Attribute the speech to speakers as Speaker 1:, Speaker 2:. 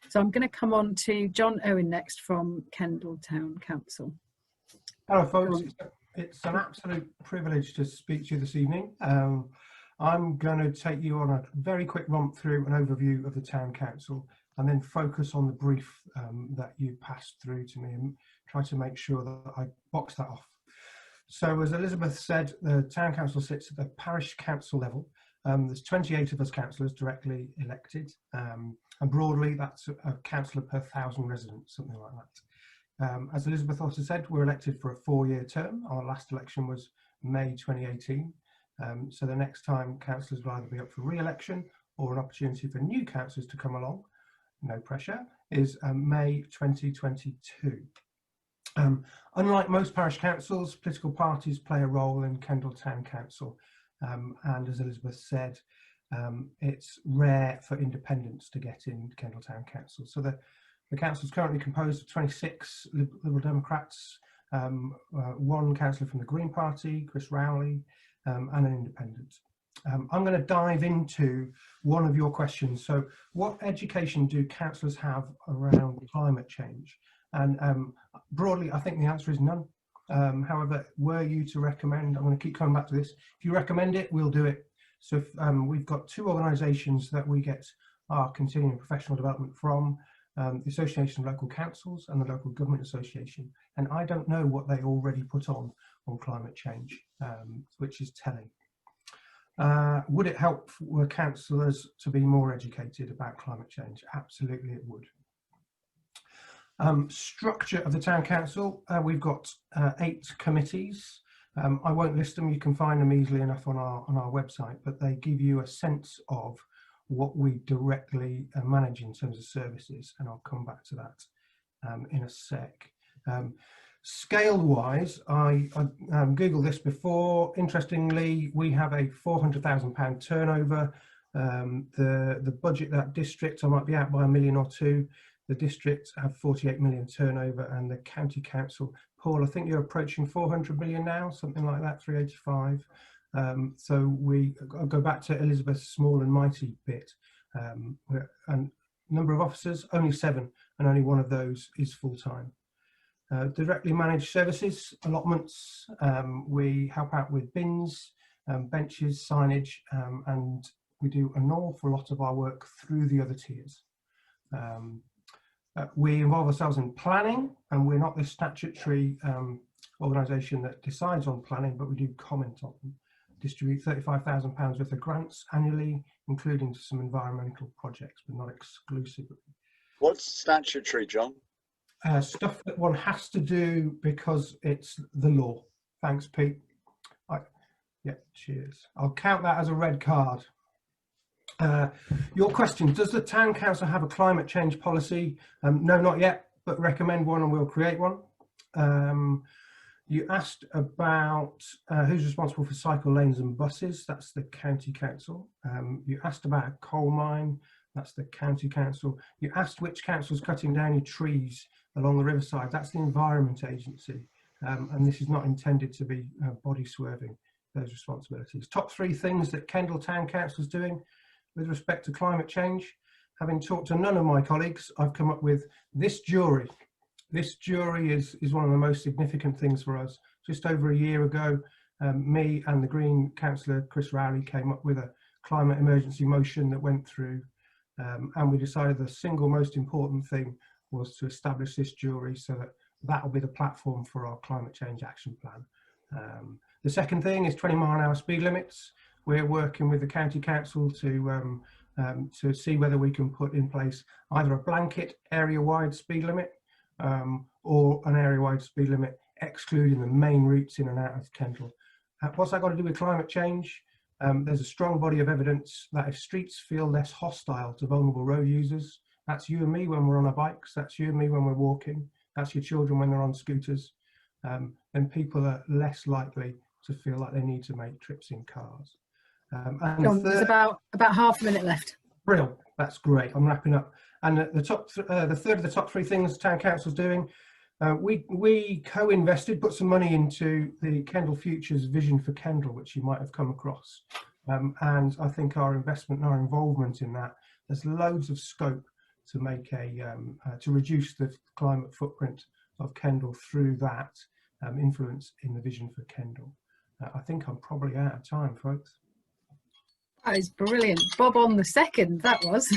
Speaker 1: So I'm going to come on to Jon Owen next from Kendal Town Council.
Speaker 2: Hello folks, it's an absolute privilege to speak to you this evening. I'm going to take you on a very quick romp through an overview of the Town Council and then focus on the brief that you passed through to me and try to make sure that I box that off. So as Elizabeth said, the Town Council sits at the parish council level. There's 28 of us councillors directly elected, and broadly that's a councillor per 1,000 residents, something like that. As Elizabeth also said, we're elected for a 4-year term. Our last election was May 2018. So the next time councillors will either be up for re-election or an opportunity for new councillors to come along, no pressure, is May 2022. Unlike most parish councils, political parties play a role in Kendal Town Council. And as Elizabeth said, it's rare for independents to get in Kendal Town Council. So the council is currently composed of 26 Liberal Democrats, 1 councillor from the Green Party, Chris Rowley, and an independent. I'm going to dive into one of your questions. So what education do councillors have around climate change? And broadly, I think the answer is none. However, were you to recommend, I'm going to keep coming back to this, if you recommend it, we'll do it. So if, we've got 2 organisations that we get our continuing professional development from, the Association of Local Councils and the Local Government Association, and I don't know what they already put on climate change, which is telling. Would it help for councillors to be more educated about climate change? Absolutely it would. Structure of the Town Council, we've got 8 committees. I won't list them, you can find them easily enough on our website, but they give you a sense of what we directly manage in terms of services, and I'll come back to that in a sec. Scale-wise, I Googled this before. Interestingly, we have a £400,000 turnover. The budget that district, I might be out by £1 million or 2. The district have 48 million turnover, and the county council, Paul, I think you're approaching 400 million now, something like that, 385. So I'll go back to Elizabeth's small and mighty bit. And number of officers, only 7, and only 1 of those is full-time. Directly managed services, allotments, we help out with bins, benches, signage, and we do an awful lot of our work through the other tiers. We involve ourselves in planning, and we're not the statutory organisation that decides on planning, but we do comment on them. Distribute £35,000 worth of grants annually, including some environmental projects, but not exclusively.
Speaker 3: What's statutory, John?
Speaker 2: Stuff that one has to do because it's the law. Thanks, Pete. Yeah, cheers. I'll count that as a red card. Your question, does the Town Council have a climate change policy? No, not yet, but recommend one and we'll create one. You asked about who's responsible for cycle lanes and buses. That's the County Council. You asked about a coal mine. That's the County Council. You asked which council's cutting down your trees along the riverside. That's the Environment Agency. And this is not intended to be body swerving those responsibilities. Top 3 things that Kendal Town Council is doing with respect to climate change. Having talked to none of my colleagues, I've come up with this jury. This jury is one of the most significant things for us. Just over a year ago, me and the Green councillor Chris Rowley came up with a climate emergency motion that went through, and we decided the single most important thing was to establish this jury so that will be the platform for our climate change action plan. The second thing is 20-mile-an-hour speed limits. We're working with the County Council to see whether we can put in place either a blanket area-wide speed limit or an area-wide speed limit excluding the main routes in and out of Kendal. What's that got to do with climate change? There's a strong body of evidence that if streets feel less hostile to vulnerable road users, that's you and me when we're on our bikes, that's you and me when we're walking, that's your children when they're on scooters, then people are less likely to feel like they need to make trips in cars. And
Speaker 1: John, there's about half a minute left.
Speaker 2: Brilliant, that's great. I'm wrapping up. And the third of the top 3 things the Town Council's doing, we co-invested, put some money into the Kendal Futures Vision for Kendal, which you might have come across. And I think our investment and our involvement in that, there's loads of scope to make to reduce the climate footprint of Kendal through that influence in the vision for Kendal. I think I'm probably out of time, folks.
Speaker 1: That is brilliant. Bob on the second, that was.